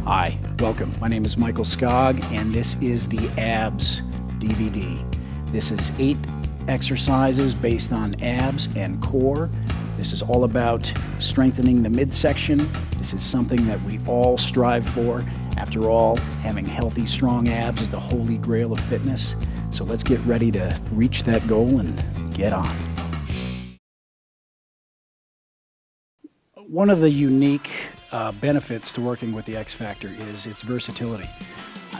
Hi, welcome. My name is Michael Skog, and this is the Abs DVD. This is 8 exercises based on abs and core. This is all about strengthening the midsection. This is something that we all strive for. After all, having healthy, strong abs is the holy grail of fitness. So let's get ready to reach that goal and get on. One of the unique benefits to working with the X Factor is its versatility.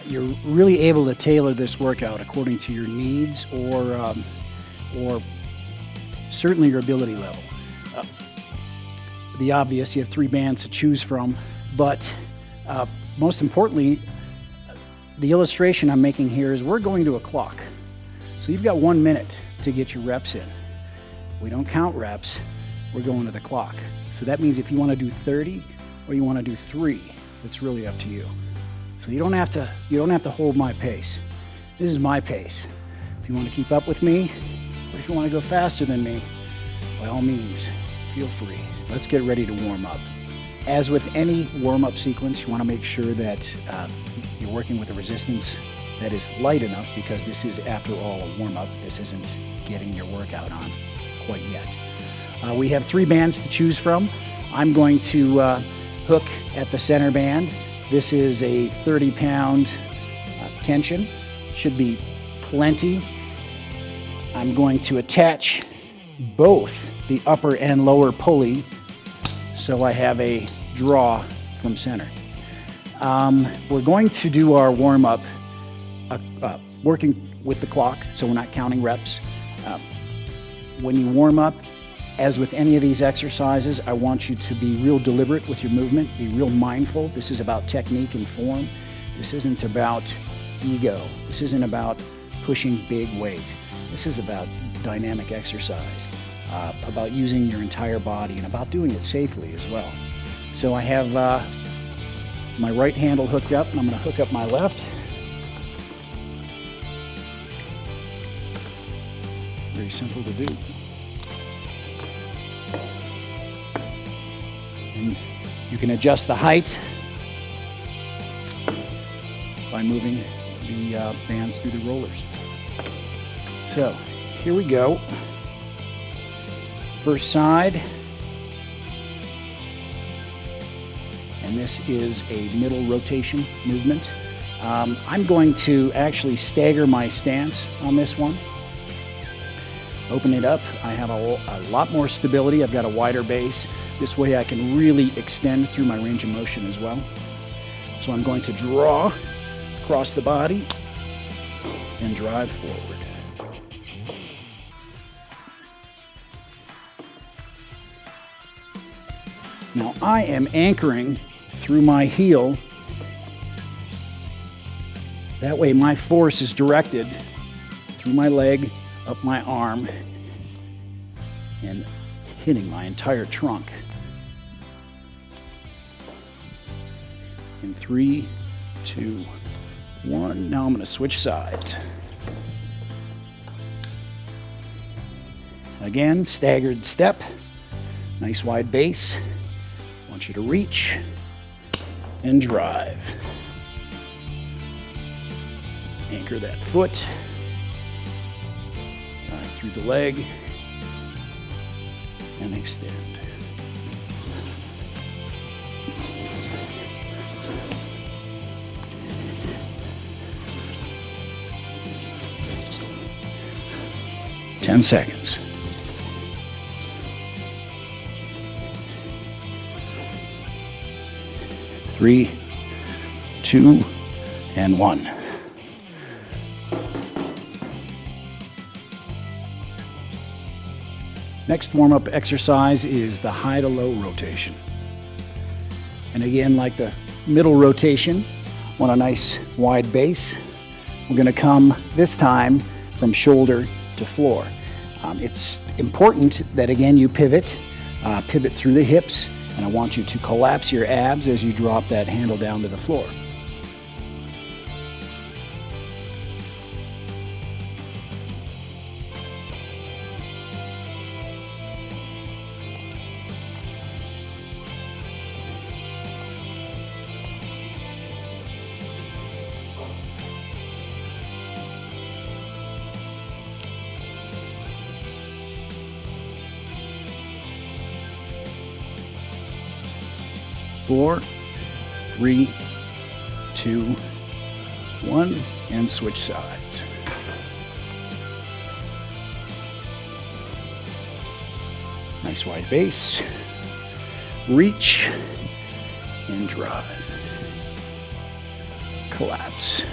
You're really able to tailor this workout according to your needs or certainly your ability level. The obvious, you have 3 bands to choose from, but most importantly, the illustration I'm making here is we're going to a clock. So you've got 1 minute to get your reps in. We don't count reps, we're going to the clock. So that means if you want to do 30 or you want to do 3, it's really up to you. So you don't have to hold my pace. This is my pace. If you want to keep up with me, or if you want to go faster than me, by all means, feel free. Let's get ready to warm up. As with any warm-up sequence, you want to make sure that you're working with a resistance that is light enough, because this is, after all, a warm-up. This isn't getting your workout on quite yet. We have 3 bands to choose from. I'm going to hook at the center band. This is a 30-pound tension. Should be plenty. I'm going to attach both the upper and lower pulley so I have a draw from center. We're going to do our warm-up working with the clock, so we're not counting reps. When you warm up, as with any of these exercises, I want you to be real deliberate with your movement, be real mindful. This is about technique and form. This isn't about ego. This isn't about pushing big weight. This is about dynamic exercise, about using your entire body, and about doing it safely as well. So I have my right handle hooked up, and I'm going to hook up my left. Very simple to do. And you can adjust the height by moving the bands through the rollers. So here we go. First side. And this is a middle rotation movement. I'm going to actually stagger my stance on this one. Open it up. I have a lot more stability. I've got a wider base. This way I can really extend through my range of motion as well. So I'm going to draw across the body and drive forward. Now I am anchoring through my heel. That way my force is directed through my leg, up my arm, and hitting my entire trunk. In 3, 2, 1. Now I'm going to switch sides. Again, staggered step, nice wide base. I want you to reach and drive. Anchor that foot. Drive through the leg and extend. Ten seconds. 3, 2, and 1. Next warm-up exercise is the high to low rotation. And again, like the middle rotation, want a nice wide base. We're going to come this time from shoulder to floor. It's important that, again, you pivot through the hips, and I want you to collapse your abs as you drop that handle down to the floor. 4, 3, 2, 1, and switch sides. Nice wide base. Reach and drive. Collapse.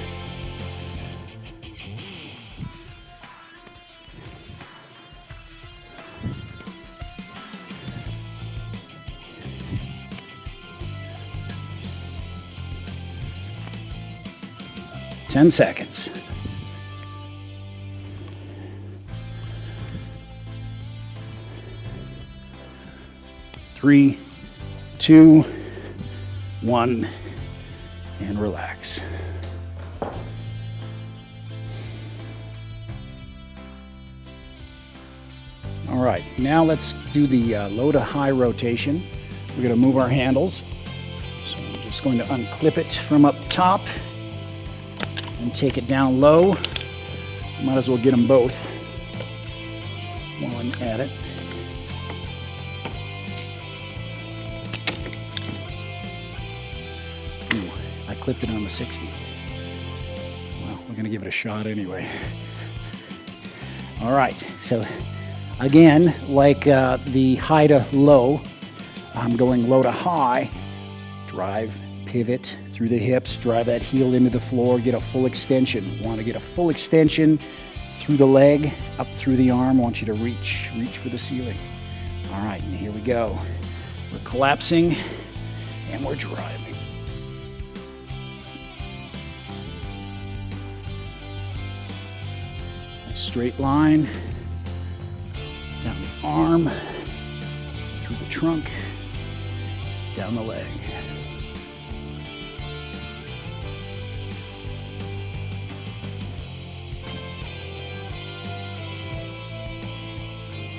Ten seconds. Three, 2, 1, and relax. All right, now let's do the low to high rotation. We're going to move our handles. So I'm just going to unclip it from up top and take it down low. Might as well get them both while I'm at it. Ooh, I clipped it on the 60. Well, we're going to give it a shot anyway. All right, so again, like the high to low, I'm going low to high. Drive, pivot through the hips, drive that heel into the floor, get a full extension. Want to get a full extension through the leg, up through the arm. I want you to reach for the ceiling. All right, and here we go. We're collapsing and we're driving. A straight line down the arm, through the trunk, down the leg.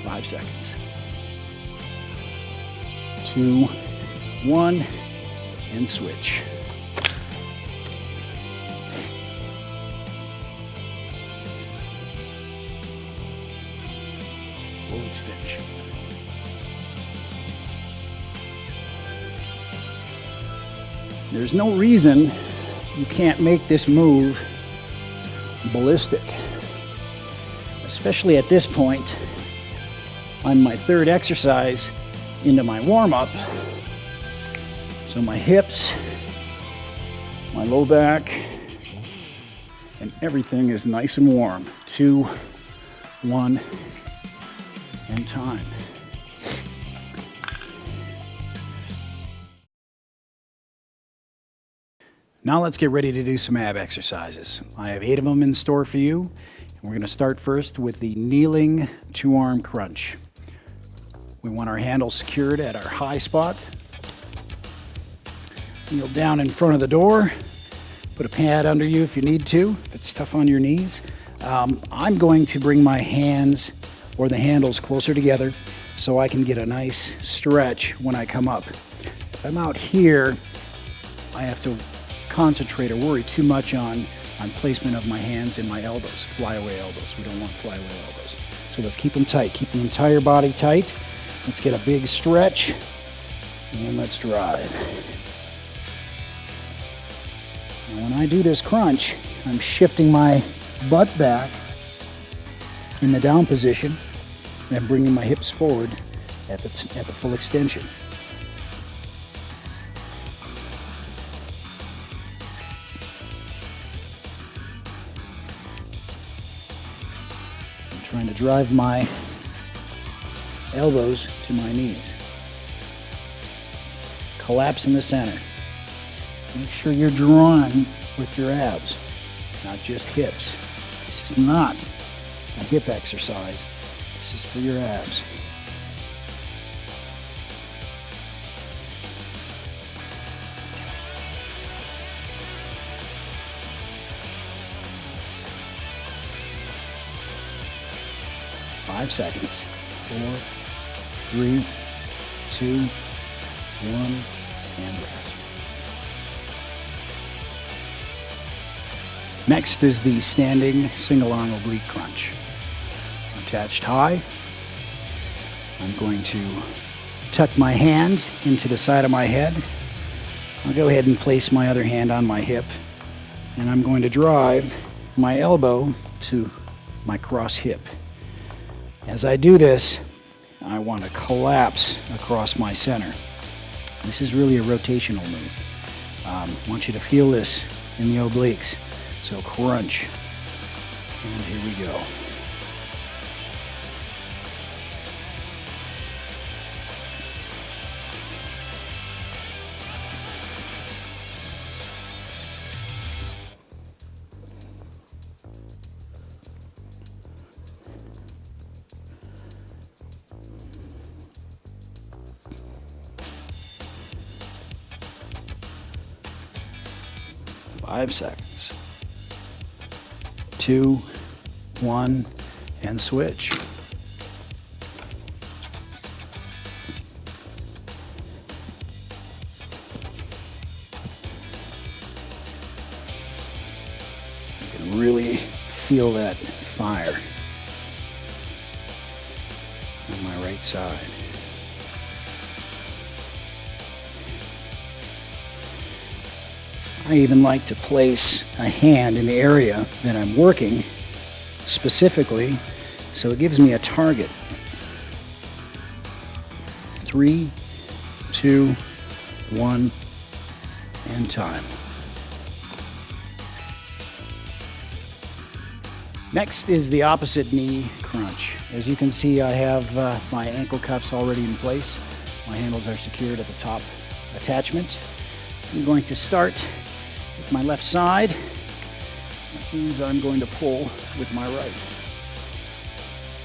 Five seconds. 2, 1, and switch. Full extension. There's no reason you can't make this move ballistic, especially at this point on my third exercise into my warm-up. So my hips, my low back, and everything is nice and warm. 2, 1, and time. Now let's get ready to do some ab exercises. I have 8 of them in store for you. We're going to start first with the kneeling 2-arm crunch. We want our handles secured at our high spot. Kneel down in front of the door. Put a pad under you if you need to, if it's tough on your knees. I'm going to bring my hands or the handles closer together so I can get a nice stretch when I come up. If I'm out here, I have to concentrate or worry too much on placement of my hands and my elbows, flyaway elbows. We don't want flyaway elbows. So let's keep them tight. Keep the entire body tight. Let's get a big stretch and let's drive. Now when I do this crunch, I'm shifting my butt back in the down position and I'm bringing my hips forward at the full extension. I'm trying to drive my elbows to my knees. Collapse in the center. Make sure you're drawing with your abs, not just hips. This is not a hip exercise. This is for your abs. Five seconds. 4, 3, 2, 1, and rest. Next is the standing single arm oblique crunch. Attached high. I'm going to tuck my hand into the side of my head, I'll go ahead and place my other hand on my hip, and I'm going to drive my elbow to my cross hip. As I do this, I want to collapse across my center. This is really a rotational move. I want you to feel this in the obliques. So crunch, and here we go. Five seconds. 2, 1, and switch. You can really feel that fire on my right side. I even like to place a hand in the area that I'm working specifically, so it gives me a target. 3, 2, 1, and time. Next is the opposite knee crunch. As you can see, I have my ankle cuffs already in place. My handles are secured at the top attachment. I'm going to start with my left side. That means I'm going to pull with my right.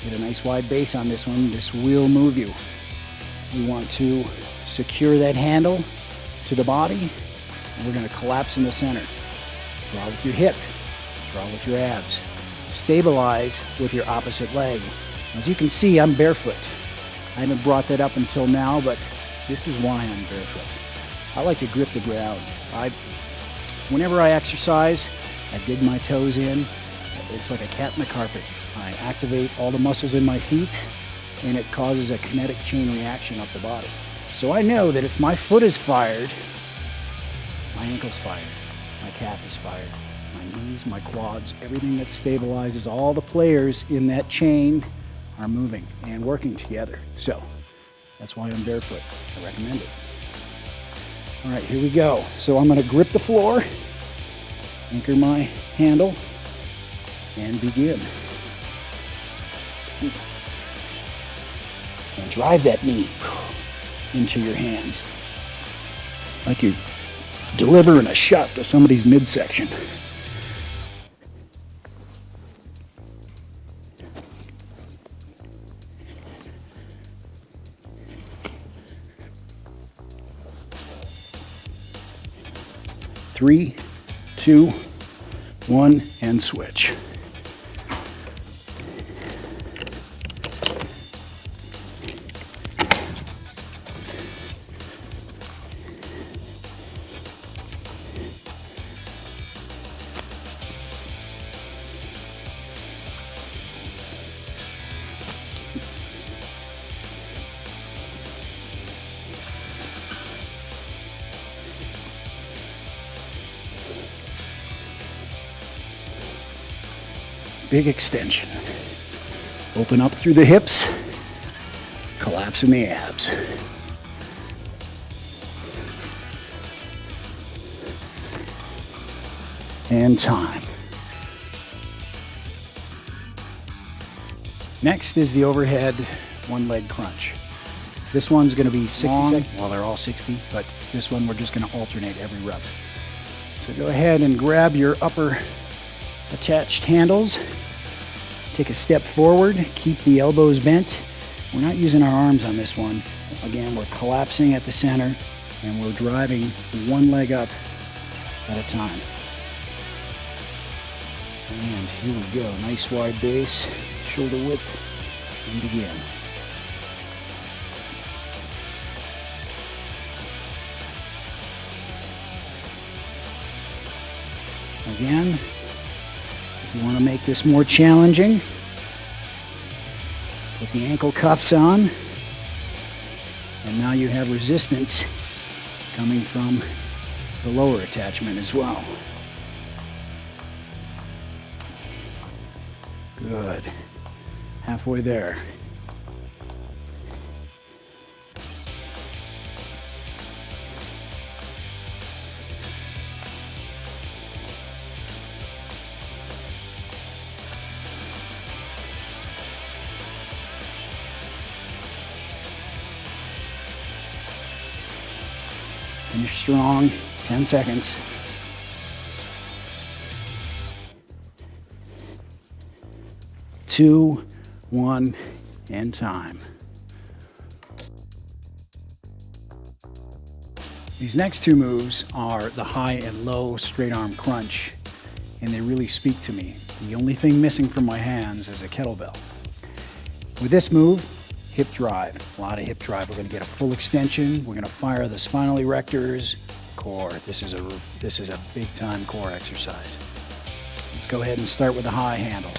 Get a nice wide base on this one. This will move you. We want to secure that handle to the body, and we're going to collapse in the center. Draw with your hip, draw with your abs. Stabilize with your opposite leg. As you can see, I'm barefoot. I haven't brought that up until now, but this is why I'm barefoot. I like to grip the ground. Whenever I exercise, I dig my toes in. It's like a cat in the carpet. I activate all the muscles in my feet, and it causes a kinetic chain reaction up the body. So I know that if my foot is fired, my ankle's fired, my calf is fired, my knees, my quads, everything that stabilizes all the players in that chain are moving and working together. So that's why I'm barefoot. I recommend it. All right, here we go. So I'm going to grip the floor, anchor my handle, and begin. And drive that knee into your hands, like you're delivering a shot to somebody's midsection. Three, 2, 1, and switch. Big extension. Open up through the hips, collapse in the abs. And time. Next is the overhead one leg crunch. This one's going to be 60 seconds. Well, they're all 60, but this one we're just going to alternate every rep. So go ahead and grab your upper attached handles. Take a step forward, keep the elbows bent. We're not using our arms on this one. Again, we're collapsing at the center and we're driving one leg up at a time. And here we go. Nice wide base, shoulder width, and begin. Again, if you want to make this more challenging, put the ankle cuffs on, and now you have resistance coming from the lower attachment as well. Good. Halfway there. Finish strong, 10 seconds. Two, one, and time. These next two moves are the high and low straight arm crunch, and they really speak to me. The only thing missing from my hands is a kettlebell. With this move, hip drive, a lot of hip drive. We're going to get a full extension. We're going to fire the spinal erectors, core. This is a big time core exercise. Let's go ahead and start with the high handle.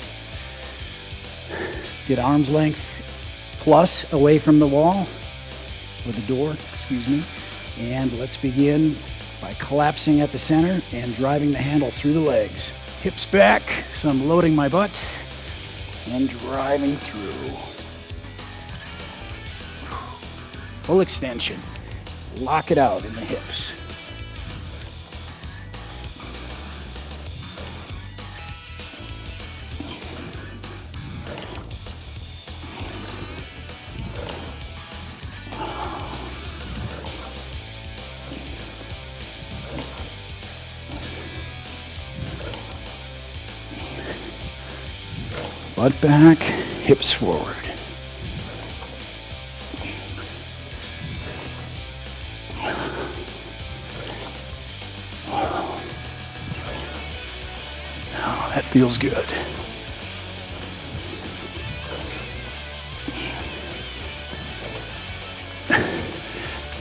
Get arm's length plus away from the wall, or the door, excuse me. And let's begin by collapsing at the center and driving the handle through the legs. Hips back, so I'm loading my butt and driving through. Full extension. Lock it out in the hips. Butt back, hips forward. Oh, that feels good.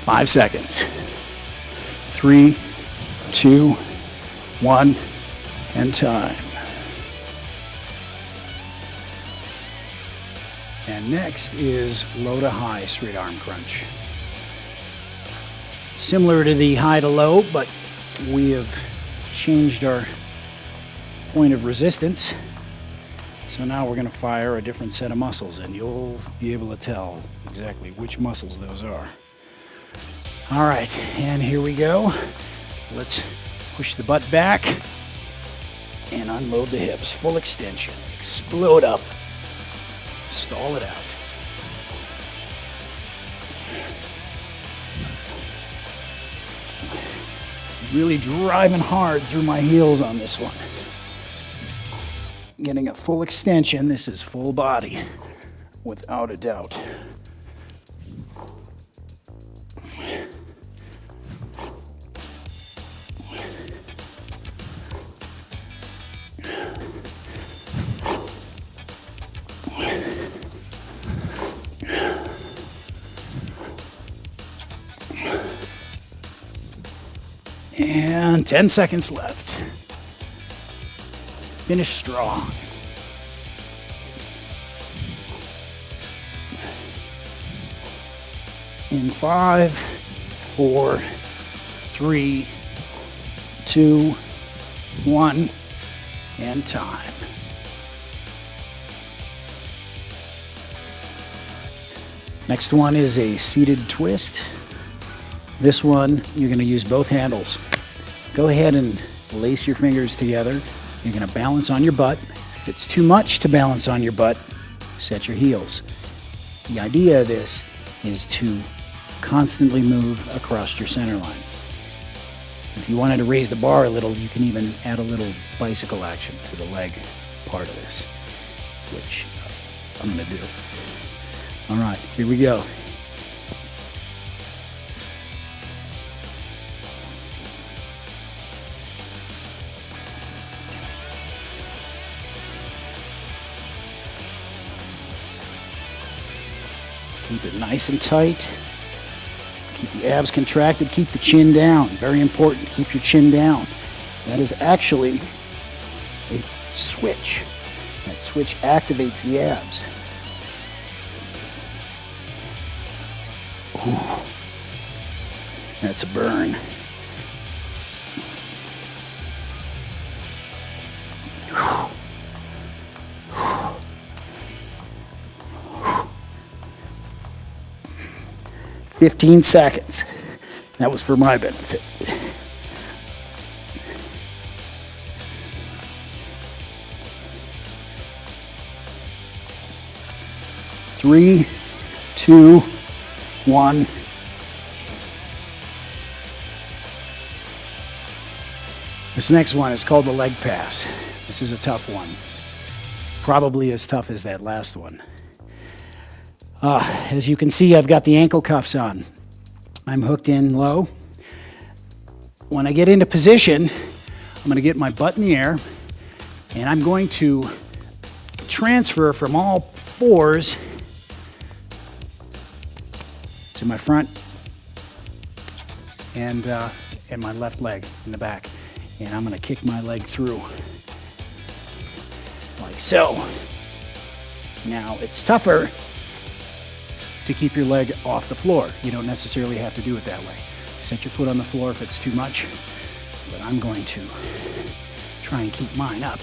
Five seconds. 3, 2, 1, and time. And next is low to high straight arm crunch. Similar to the high to low, but we have changed our point of resistance. So now we're going to fire a different set of muscles, and you'll be able to tell exactly which muscles those are. All right, and here we go. Let's push the butt back and unload the hips. Full extension. Explode up. Stall it out. Really driving hard through my heels on this one. Getting a full extension. This is full body, without a doubt. And 10 seconds left. Finish strong. In 5, 4, 3, 2, 1, and time. Next one is a seated twist. This one, you're going to use both handles. Go ahead and lace your fingers together. You're going to balance on your butt. If it's too much to balance on your butt, set your heels. The idea of this is to constantly move across your center line. If you wanted to raise the bar a little, you can even add a little bicycle action to the leg part of this, which I'm going to do. All right, here we go. Keep it nice and tight. Keep the abs contracted. Keep the chin down. Very important. Keep your chin down. That is actually a switch. That switch activates the abs. Ooh. That's a burn. 15 seconds. That was for my benefit. 3, 2, 1. This next one is called the leg pass. This is a tough one. Probably as tough as that last one. As you can see, I've got the ankle cuffs on. I'm hooked in low. When I get into position, I'm going to get my butt in the air, and I'm going to transfer from all fours to my front and my left leg in the back. And I'm going to kick my leg through like so. Now, it's tougher to keep your leg off the floor. You don't necessarily have to do it that way. Set your foot on the floor if it's too much, but I'm going to try and keep mine up.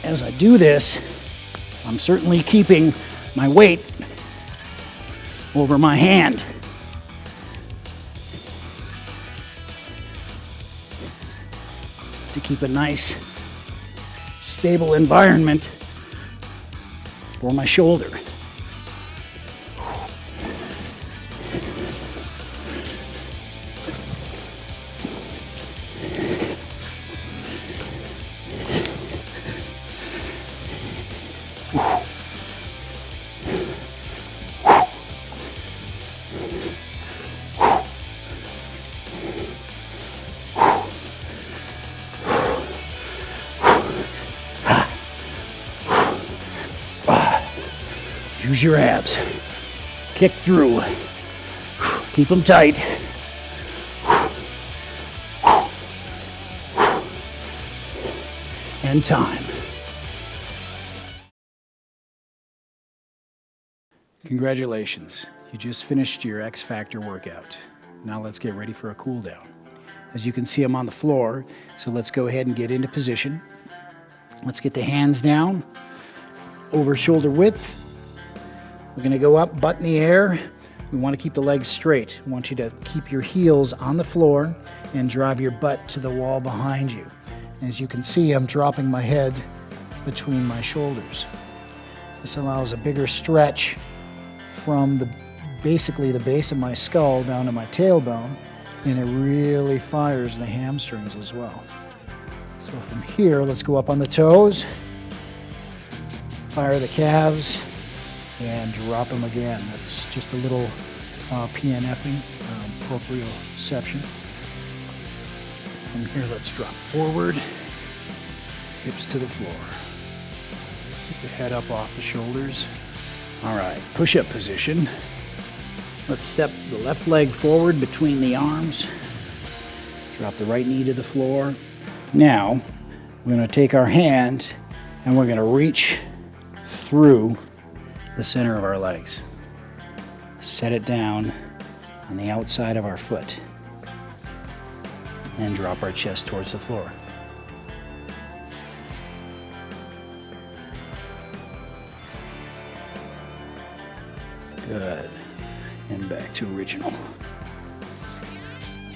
As I do this, I'm certainly keeping my weight over my hand. To keep a nice, stable environment for my shoulder. Use your abs. Kick through. Keep them tight. And time. Congratulations. You just finished your X Factor workout. Now let's get ready for a cool down. As you can see, I'm on the floor, so let's go ahead and get into position. Let's get the hands down over shoulder width. We're going to go up, butt in the air. We want to keep the legs straight. We want you to keep your heels on the floor and drive your butt to the wall behind you. As you can see, I'm dropping my head between my shoulders. This allows a bigger stretch from basically the base of my skull down to my tailbone, and it really fires the hamstrings as well. So from here, let's go up on the toes, fire the calves, and drop them again. That's just a little PNFing, proprioception. From here, let's drop forward, hips to the floor. Get the head up off the shoulders. All right, push-up position. Let's step the left leg forward between the arms. Drop the right knee to the floor. Now, we're going to take our hand and we're going to reach through the center of our legs. Set it down on the outside of our foot and drop our chest towards the floor. Good. And back to original.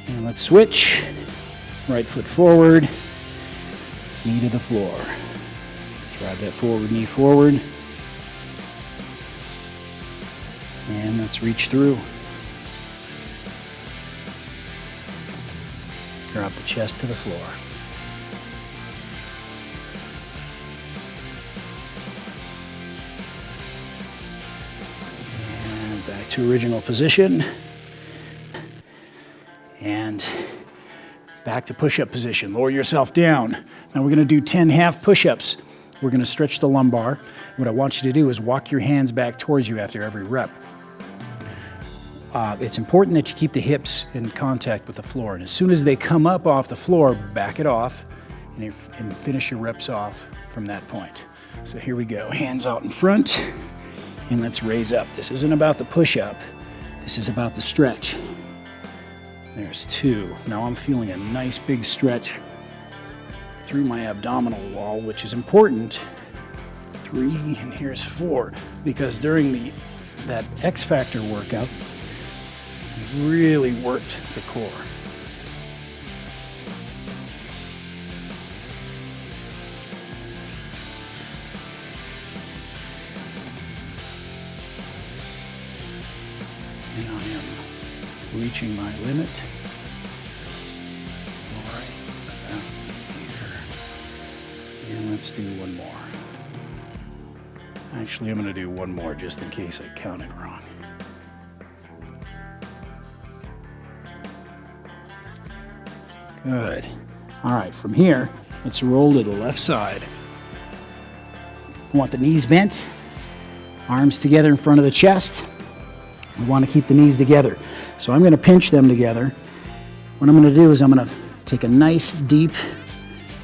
And let's switch. Right foot forward, knee to the floor. Drive that forward knee forward. And let's reach through. Drop the chest to the floor. And back to original position. And back to push-up position. Lower yourself down. Now we're going to do 10 half push-ups. We're going to stretch the lumbar. What I want you to do is walk your hands back towards you after every rep. It's important that you keep the hips in contact with the floor. And as soon as they come up off the floor, back it off and finish your reps off from that point. So here we go. Hands out in front. And let's raise up. This isn't about the push-up. This is about the stretch. There's 2. Now I'm feeling a nice big stretch through my abdominal wall, which is important. 3, and here's 4, because during the that X Factor workout really worked the core. And I am reaching my limit. All right, about here. And let's do one more. Actually, I'm going to do one more just in case I counted wrong. Good. All right, from here, let's roll to the left side. We want the knees bent, arms together in front of the chest. We want to keep the knees together. So I'm going to pinch them together. What I'm going to do is I'm going to take a nice deep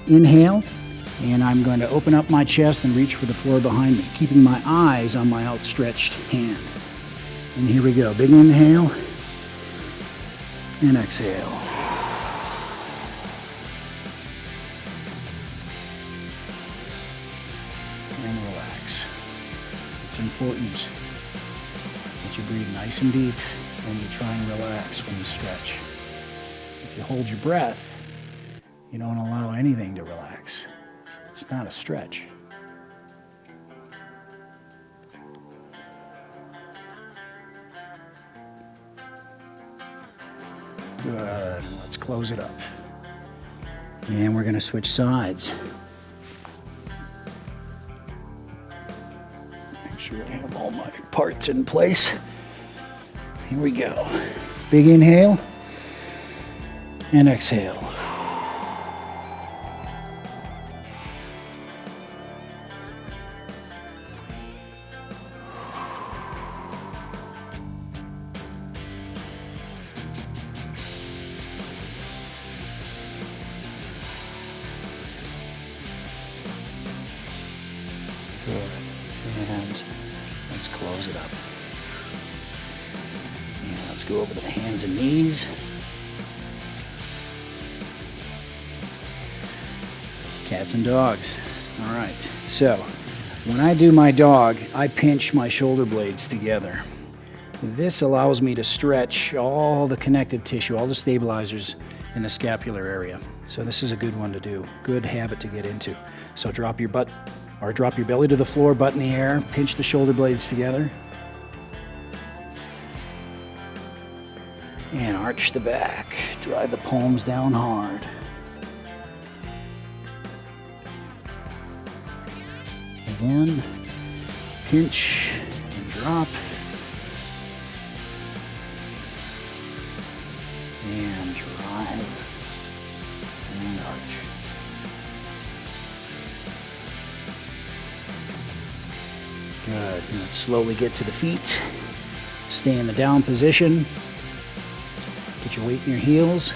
inhale, and I'm going to open up my chest and reach for the floor behind me, keeping my eyes on my outstretched hand. And here we go. Big inhale and exhale. And relax. It's important that you breathe nice and deep and you try and relax when you stretch. If you hold your breath, you don't allow anything to relax. It's not a stretch. Good. Let's close it up. And we're going to switch sides. Make sure I have all my parts in place. Here we go. Big inhale and exhale. Good. And let's close it up. And let's go over to the hands and knees. Cats and dogs. All right. So when I do my dog, I pinch my shoulder blades together. This allows me to stretch all the connective tissue, all the stabilizers in the scapular area. So this is a good one to do. Good habit to get into. So drop your butt or drop your belly to the floor, butt in the air, pinch the shoulder blades together. And arch the back. Drive the palms down hard. Again, pinch and drop. And drive and arch. Good. And let's slowly get to the feet. Stay in the down position. Get your weight in your heels.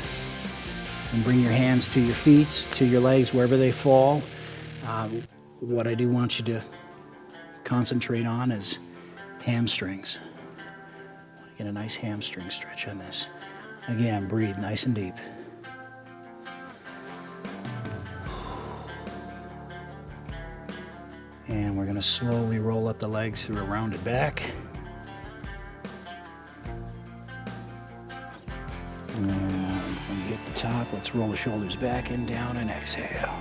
And bring your hands to your feet, to your legs, wherever they fall. What I do want you to concentrate on is hamstrings. Get a nice hamstring stretch on this. Again, breathe nice and deep. And we're going to slowly roll up the legs through a rounded back. And when you hit the top, let's roll the shoulders back and down and exhale.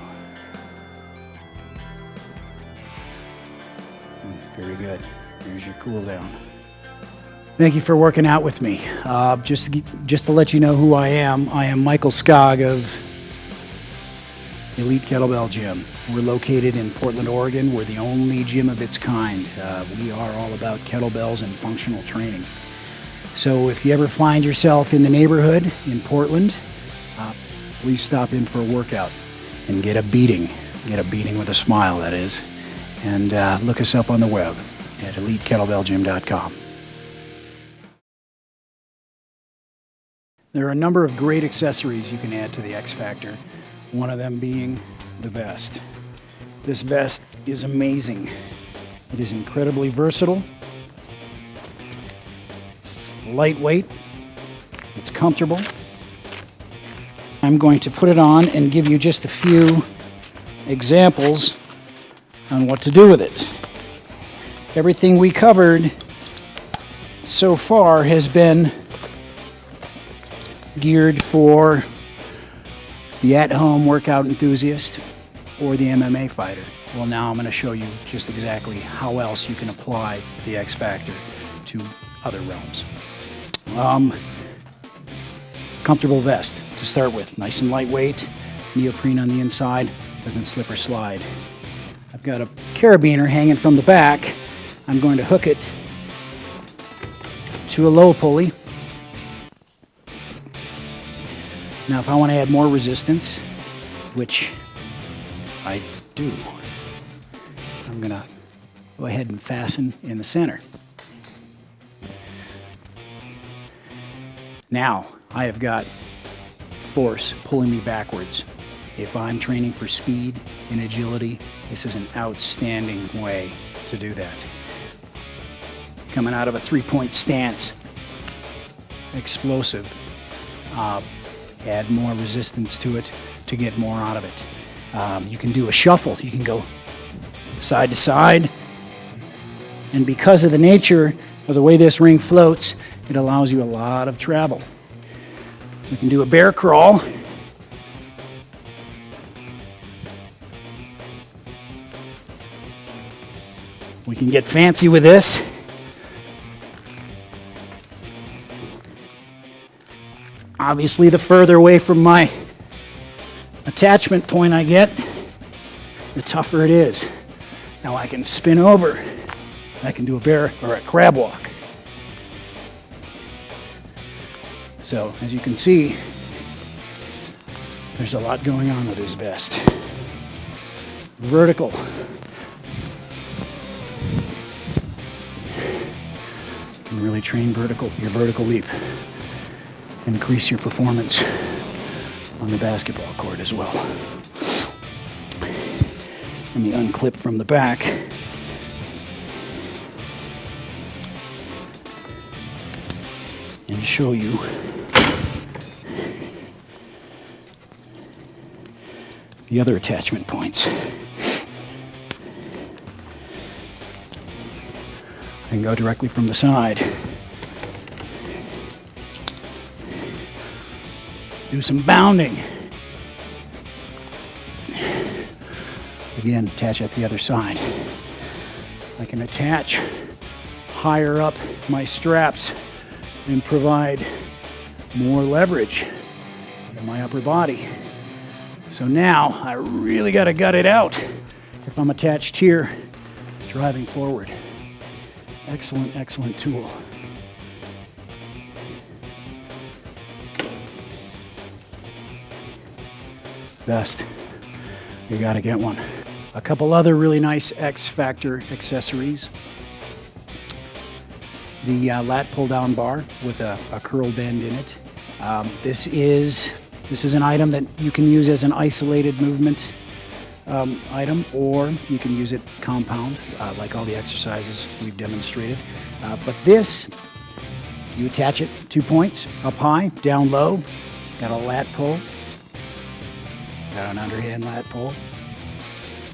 Very good. Here's your cool down. Thank you for working out with me. Just to let you know who I am Michael Skog of Elite Kettlebell Gym. We're located in Portland, Oregon. We're the only gym of its kind. We are all about kettlebells and functional training. So if you ever find yourself in the neighborhood in Portland, please stop in for a workout and get a beating. Get a beating with a smile, that is. And look us up on the web at elitekettlebellgym.com. There are a number of great accessories you can add to the X Factor, one of them being the vest. This vest is amazing. It is incredibly versatile. It's lightweight. It's comfortable. I'm going to put it on and give you just a few examples on what to do with it. Everything we covered so far has been geared for the at-home workout enthusiast or the MMA fighter. Well, now I'm going to show you just exactly how else you can apply the X Factor to other realms. Comfortable vest to start with, nice and lightweight, neoprene on the inside, doesn't slip or slide. I've got a carabiner hanging from the back. I'm going to hook it to a low pulley. Now if I want to add more resistance, which I do, I'm going to go ahead and fasten in the center. Now I have got force pulling me backwards. If I'm training for speed and agility, this is an outstanding way to do that. Coming out of a three-point stance, explosive. Add more resistance to it to get more out of it. You can do a shuffle. You can go side to side. And because of the nature of the way this ring floats, it allows you a lot of travel. We can do a bear crawl. We can get fancy with this. Obviously, the further away from my attachment point I get, the tougher it is. Now I can spin over. I can do a bear or a crab walk. So, as you can see, there's a lot going on with this vest. Vertical. You can really train your vertical leap. Increase your performance on the basketball court as well. Let me unclip from the back. And show you the other attachment points. I can go directly from the side. Do some bounding. Again, attach at the other side. I can attach higher up my straps and provide more leverage in my upper body. So now I really got to gut it out if I'm attached here, driving forward. Excellent, excellent tool. Best. You got to get one. A couple other really nice X Factor accessories. The lat pull down bar with a curl bend in it. This is an item that you can use as an isolated movement item, or you can use it compound, like all the exercises we've demonstrated. But this, you attach it 2 points, up high, down low. Got a lat pull. Got an underhand lat pull.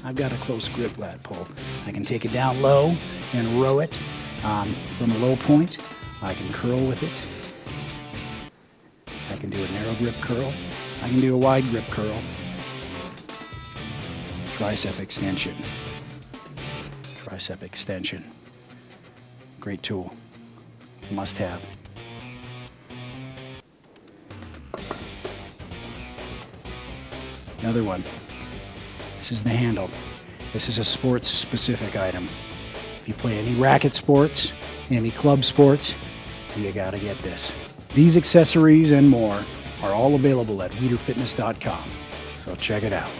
I've got a close grip lat pull. I can take it down low and row it from a low point. I can curl with it. I can do a narrow grip curl. I can do a wide grip curl. Tricep extension. Tricep extension. Great tool. Must have. Another one. This is the handle. This is a sports-specific item. If you play any racket sports, any club sports, you gotta get this. These accessories and more are all available at WeederFitness.com, so check it out.